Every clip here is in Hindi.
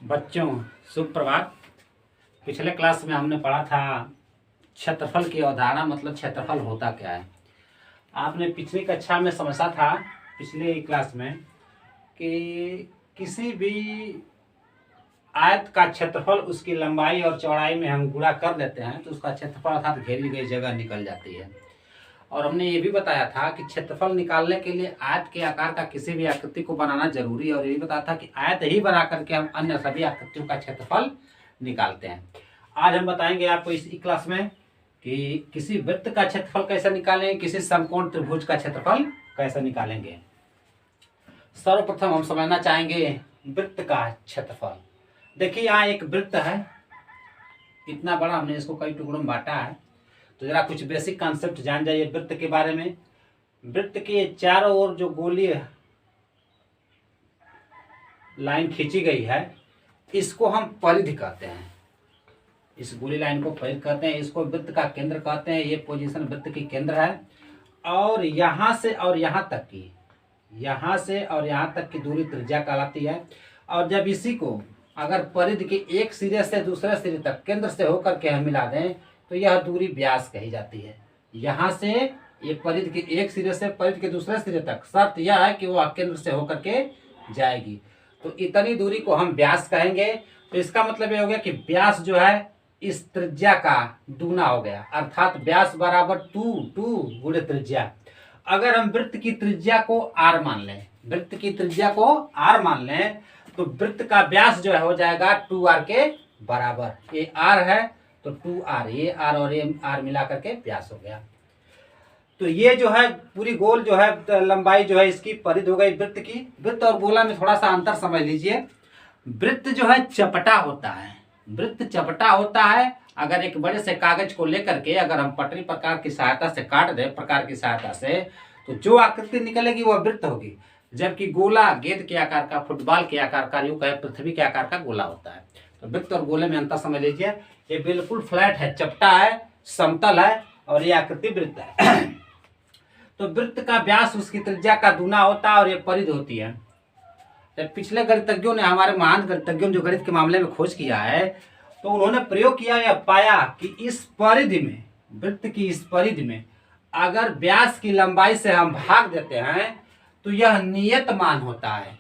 बच्चों, सुप्रभात। पिछले क्लास में हमने पढ़ा था क्षेत्रफल की अवधारणा, मतलब क्षेत्रफल होता क्या है। आपने पिछली कक्षा में समझा था, पिछले क्लास में, कि किसी भी आयत का क्षेत्रफल उसकी लंबाई और चौड़ाई में हम गुणा कर देते हैं तो उसका क्षेत्रफल अर्थात घेरी गई जगह निकल जाती है। और हमने ये भी बताया था कि क्षेत्रफल निकालने के लिए आयत के आकार का किसी भी आकृति को बनाना जरूरी है, और ये भी बताया था कि आयत ही बना करके हम अन्य सभी आकृतियों का क्षेत्रफल निकालते हैं। आज हम बताएंगे आपको इस क्लास में कि किसी वृत्त का क्षेत्रफल कैसे निकालें, किसी समकोण त्रिभुज का क्षेत्रफल कैसे निकालेंगे। सर्वप्रथम हम समझना चाहेंगे वृत्त का क्षेत्रफल। देखिए, यहाँ एक वृत्त है, इतना बड़ा, हमने इसको कई टुकड़ों में बांटा है। तो जरा कुछ बेसिक कॉन्सेप्ट जान जाइए वृत्त के बारे में। वृत्त के चारों ओर जो गोलीय लाइन खींची गई है, इसको हम परिधि कहते हैं। इस गोली लाइन को परिधि कहते हैं, इसको वृत्त का केंद्र कहते हैं। ये पोजीशन वृत्त की केंद्र है, और यहाँ से और यहाँ तक की, यहाँ से और यहाँ तक की दूरी त्रिज्या कहलाती है। और जब इसी को अगर परिधि के एक सिरे से दूसरे सिरे तक केंद्र से होकर के हम मिला दें तो यह दूरी व्यास कही जाती है। यहाँ से ये परिधि के एक सिरे से परिधि के दूसरे सिरे तक शर्त यह है कि वह केंद्र से होकर के जाएगी, तो इतनी दूरी को हम व्यास कहेंगे। तो इसका मतलब ये हो गया कि व्यास जो है इस त्रिज्या का दूना हो गया, अर्थात व्यास बराबर टू गुणे त्रिज्या। अगर हम वृत्त की त्रिज्या को आर मान लें, वृत्त की त्रिज्या को आर मान लें, तो वृत्त का व्यास जो है हो जाएगा 2r के बराबर। ये r है तो 2r, ये r और ये r मिला करके व्यास हो गया। तो ये जो है पूरी गोल जो है लंबाई जो है इसकी परिधि हो गई वृत्त की। वृत्त और गोला में थोड़ा सा अंतर समझ लीजिए। वृत्त जो है चपटा होता है, वृत्त चपटा होता है। अगर एक बड़े से कागज को लेकर के अगर हम पटरी प्रकार की सहायता से काट दें, प्रकार की सहायता से, तो जो आकृति निकलेगी वह वृत्त होगी। जबकि गोला गेंद के आकार का, फुटबॉल के आकार का, यूं कहे पृथ्वी के आकार का गोला होता है। तो वृत्त और गोले में अंतर समझ लीजिए। ये बिल्कुल फ्लैट है, चपटा है, समतल है, और ये आकृति वृत्त है। तो वृत्त का व्यास उसकी त्रिज्या का दूना होता है, और ये परिधि होती है। तो पिछले गणितज्ञों ने, हमारे महान गणितज्ञों ने जो गणित के मामले में खोज किया है, तो उन्होंने प्रयोग किया या पाया कि इस परिधि में, वृत्त की इस परिधि में अगर व्यास की लंबाई से हम भाग देते हैं तो यह नियत मान होता है,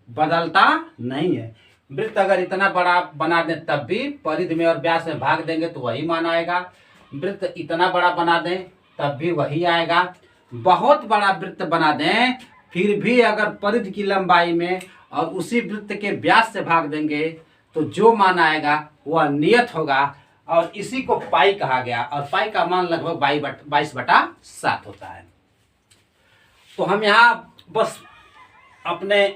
बदलता नहीं है। वृत्त अगर इतना बड़ा बना दें तब भी परिधि में और व्यास में भाग देंगे तो वही मान आएगा। वृत्त इतना बड़ा बना दें तब भी वही आएगा। बहुत बड़ा वृत्त बना दें फिर भी अगर परिधि की लंबाई में और उसी वृत्त के व्यास से भाग देंगे तो जो मान आएगा वह नियत होगा, और इसी को पाई कहा गया। और पाई का मान लगभग 22/7 होता है। तो हम यहाँ बस अपने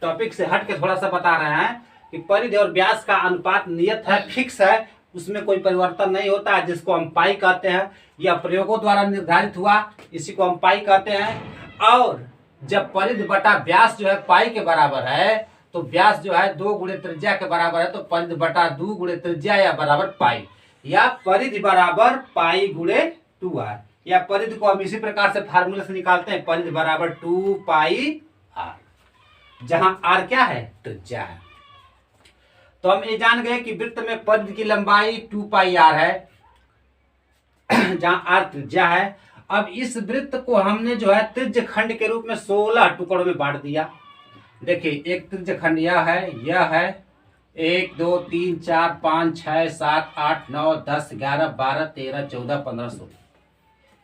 टॉपिक से हट के थोड़ा सा बता रहे हैं कि परिधि और व्यास का अनुपात नियत है, फिक्स है, उसमें कोई परिवर्तन नहीं होता है, जिसको हम पाई कहते हैं। यह प्रयोगों द्वारा निर्धारित हुआ, इसी को हम पाई कहते हैं। और जब परिधि बटा व्यास जो है पाई के बराबर है, तो व्यास जो है 2 गुणे त्रिज्या के बराबर है, तो परिधि बटा 2 गुणे त्रिज्या या बराबर पाई, या परिधि बराबर पाई गुणे 2r, या परिधि को हम इसी प्रकार से फार्मूले से निकालते हैं, परिधि बराबर 2 पाई r, जहां r क्या है, त्रिज्या है। तो हम ये जान गए कि वृत्त में परिधि की लंबाई 2 पाई r है, जहां r त्रिज्या है। अब इस वृत्त को हमने जो है त्रिज्य खंड के रूप में 16 टुकड़ों में बांट दिया। देखिए, एक त्रिज्य खंड यह है 1 2 3 4 5 6 7 8 9 10 11 12 13 14 15 16।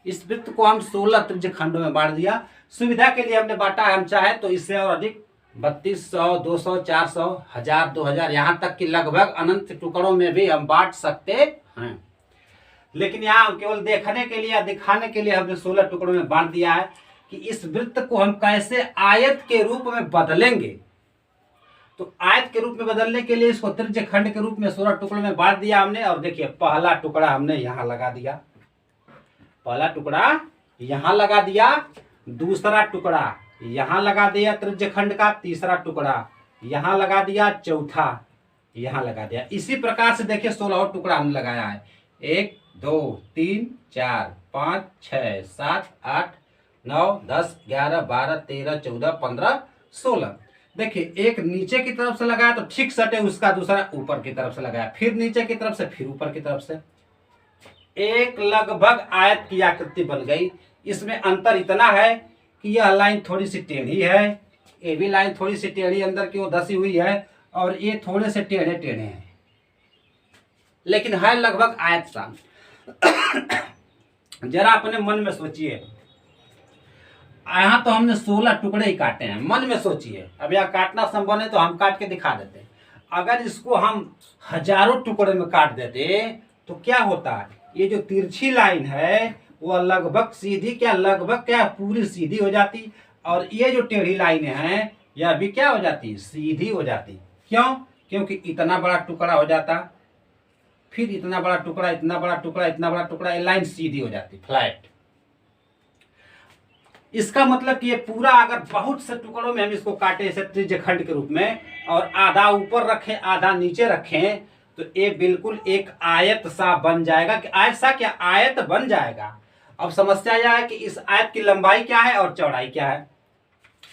इस वृत्त को हम 16 त्रिज्य खंडों में बांट दिया। सुविधा के लिए हमने बांटा है, हम चाहे तो इससे और अधिक 3200 200 400 1000 2000 यहाँ तक कि लगभग अनंत टुकड़ों में भी हम बांट सकते हैं। लेकिन यहाँ केवल देखने के लिए, दिखाने के लिए हमने 16 टुकड़ों में बांट दिया है कि इस वृत्त को हम कैसे आयत के रूप में बदलेंगे। तो आयत के रूप में बदलने के लिए इसको त्रिज्य खंड के रूप में 16 टुकड़ों में बांट दिया हमने। और देखिए, पहला टुकड़ा हमने यहाँ लगा दिया, पहला टुकड़ा यहाँ लगा दिया, दूसरा टुकड़ा यहाँ लगा दिया त्रिज्य खंड का, तीसरा टुकड़ा यहाँ लगा दिया, चौथा यहाँ लगा दिया। इसी प्रकार से देखिए 16 और टुकड़ा हमने लगाया है। 1 2 3 4 5 6 7 8 9 10 11 12 13 14 15 16। देखिए एक नीचे की तरफ से लगाया तो ठीक सटे उसका दूसरा ऊपर की तरफ से लगाया, फिर नीचे की तरफ से, फिर ऊपर की तरफ से, एक लगभग आयत की आकृति बन गई। इसमें अंतर इतना है कि यह लाइन थोड़ी सी टेढ़ी है, ये भी लाइन थोड़ी सी टेढ़ी अंदर की ओर धसी हुई है, और ये थोड़े से टेढ़े टेढ़े हैं, लेकिन है लगभग आयत सा। जरा अपने मन में सोचिए, यहाँ तो हमने 16 टुकड़े ही काटे हैं, मन में सोचिए, अब यहाँ काटना संभव नहीं तो हम काट के दिखा देते हैं। अगर इसको हम हजारों टुकड़े में काट देते तो क्या होता है, ये जो तिरछी लाइन है वह लगभग सीधी, क्या लगभग क्या पूरी सीधी हो जाती, और ये जो टेढ़ी लाइनें हैं यह भी क्या हो जाती, सीधी हो जाती। क्यों? क्योंकि इतना बड़ा टुकड़ा हो जाता, फिर इतना बड़ा टुकड़ा, इतना बड़ा टुकड़ा, इतना बड़ा टुकड़ा, ये लाइन सीधी हो जाती, फ्लैट। इसका मतलब कि ये पूरा अगर बहुत से टुकड़ों में हम इसको काटे ऐसे त्रिज्यखंड के रूप में, और आधा ऊपर रखें आधा नीचे रखें, तो ये बिल्कुल एक आयत सा बन जाएगा। कि आयत सा क्या, आयत बन जाएगा। अब समस्या यह है कि इस आयत की लंबाई क्या है और चौड़ाई क्या है,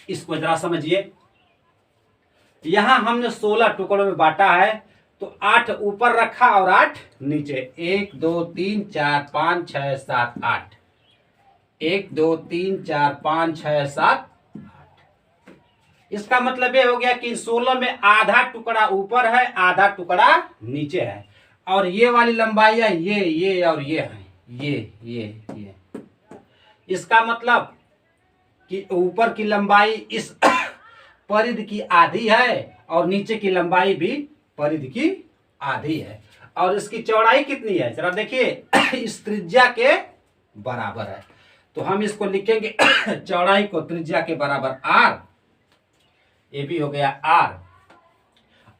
इसको जरा समझिए। यहां हमने 16 टुकड़ों में बांटा है, तो 8 ऊपर रखा और 8 नीचे, 1 2 3 4 5 6 7 8, 1 2 3 4 5 6 7 8। इसका मतलब ये हो गया कि 16 में आधा टुकड़ा ऊपर है आधा टुकड़ा नीचे है, और ये वाली लंबाई है ये और ये है, ये। इसका मतलब कि ऊपर की लंबाई इस परिधि की आधी है और नीचे की लंबाई भी परिधि की आधी है, और इसकी चौड़ाई कितनी है जरा देखिए, इस त्रिज्या के बराबर है। तो हम इसको लिखेंगे चौड़ाई को त्रिज्या के बराबर r, ये भी हो गया r,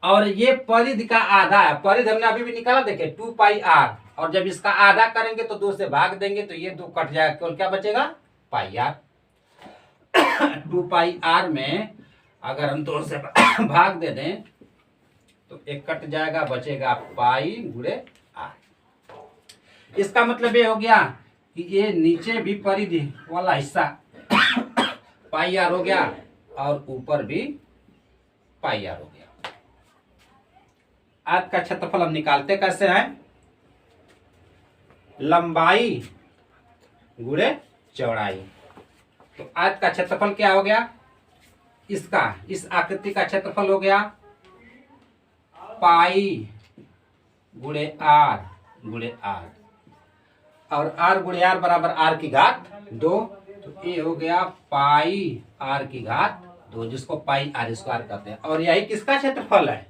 और ये परिधि का आधा है, परिधि हमने अभी भी निकाला, देखे 2 पाई r, और जब इसका आधा करेंगे तो 2 से भाग देंगे तो ये 2 कट जाएगा, केवल क्या बचेगा, पाई r। 2 पाई r में अगर हम 2 से भाग दे दें तो 1 कट जाएगा, बचेगा पाई गुणे r। इसका मतलब ये हो गया कि ये नीचे भी परिधि वाला हिस्सा पाई r हो गया, और ऊपर भी पाई r हो गया। आयत का क्षेत्रफल हम निकालते कैसे हैं, लंबाई गुणे चौड़ाई। तो आयत का क्षेत्रफल क्या हो गया, इसका, इस आकृति का क्षेत्रफल हो गया पाई गुणे आर, और आर गुणे आर बराबर आर की घात 2, तो ये हो गया पाई आर की घात 2, जिसको पाई आर स्क्वायर कहते हैं। और यही किसका क्षेत्रफल है,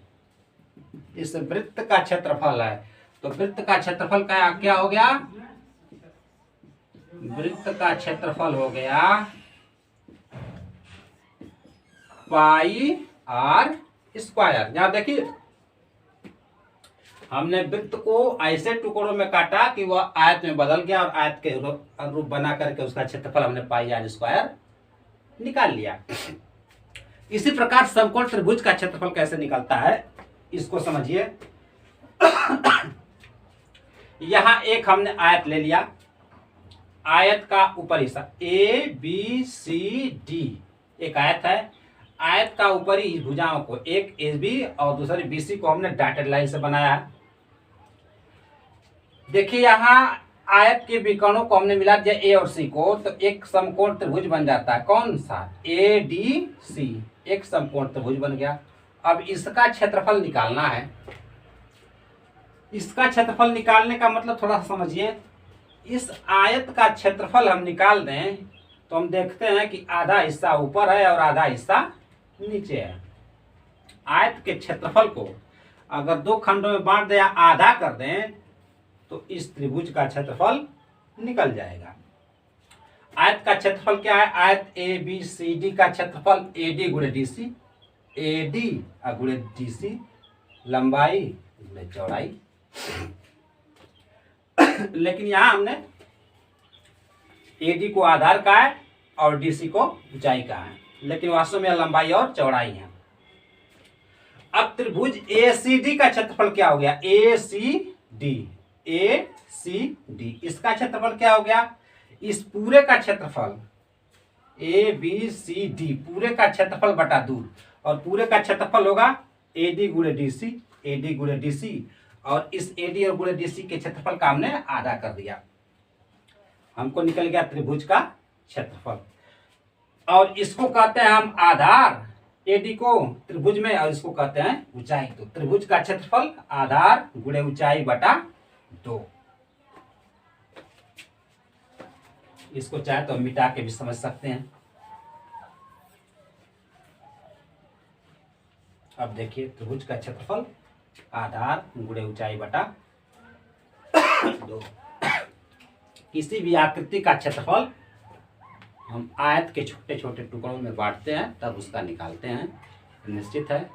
इस वृत्त का क्षेत्रफल है। तो वृत्त का क्षेत्रफल का क्या हो गया, वृत्त का क्षेत्रफल हो गया पाई आर स्क्वायर। यहां देखिए हमने वृत्त को ऐसे टुकड़ों में काटा कि वह आयत में बदल गया, और आयत के अनुरूप बना करके उसका क्षेत्रफल हमने पाई आर स्क्वायर निकाल लिया। इसी प्रकार समकोण त्रिभुज का क्षेत्रफल कैसे निकलता है, इसको समझिए। यहां एक हमने आयत ले लिया, आयत का ऊपरी हिस्सा ए बी सी डी एक आयत है, आयत का ऊपरी भुजाओं को, एक ए बी और दूसरी बी सी को हमने डॉटेड लाइन से बनाया है। देखिए यहाँ आयत के विकर्णों को हमने मिला दिया ए और सी को, तो एक समकोण त्रिभुज बन जाता है, कौन सा, ए डी सी, एक समकोण त्रिभुज बन गया। अब इसका क्षेत्रफल निकालना है। इसका क्षेत्रफल निकालने का मतलब थोड़ा सा समझिए, इस आयत का क्षेत्रफल हम निकाल दें तो हम देखते हैं कि आधा हिस्सा ऊपर है और आधा हिस्सा नीचे है। आयत के क्षेत्रफल को अगर 2 खंडों में बांट दें या आधा कर दें तो इस त्रिभुज का क्षेत्रफल निकल जाएगा। आयत का क्षेत्रफल क्या है, आयत ए बी सी डी का क्षेत्रफल ए डी गुणे डी सी, ए डी गुणे डी सी, लंबाई गुणे चौड़ाई। लेकिन यहां हमने ए डी को आधार का है और डी सी को ऊंचाई का है, लेकिन वास्तव में लंबाई और चौड़ाई है। अब त्रिभुज ए सी डी का क्षेत्रफल क्या हो गया, ए सी डी, इसका क्षेत्रफल क्या हो गया, इस पूरे का क्षेत्रफल ए बी सी डी पूरे का क्षेत्रफल बटा 2, और पूरे का क्षेत्रफल होगा AD गुणे DC, AD गुणे DC, और इस AD और गुणे DC के क्षेत्रफल का हमने आधा कर दिया, हमको निकल गया त्रिभुज का क्षेत्रफल। और इसको कहते हैं हम आधार, AD को त्रिभुज में, और इसको कहते हैं ऊंचाई। तो त्रिभुज का क्षेत्रफल आधार गुणे ऊंचाई बटा 2। इसको चाहे तो मिटा के भी समझ सकते हैं। अब देखिए त्रिभुज का क्षेत्रफल आधार गुणे ऊंचाई बटा 2। किसी भी आकृति का क्षेत्रफल हम आयत के छोटे छोटे टुकड़ों में बांटते हैं तब उसका निकालते हैं। निश्चित है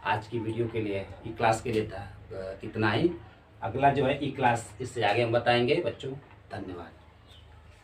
आज की वीडियो के लिए, ई क्लास के लिए था इतना ही। अगला जो है ई क्लास, इससे आगे हम बताएंगे बच्चों। धन्यवाद।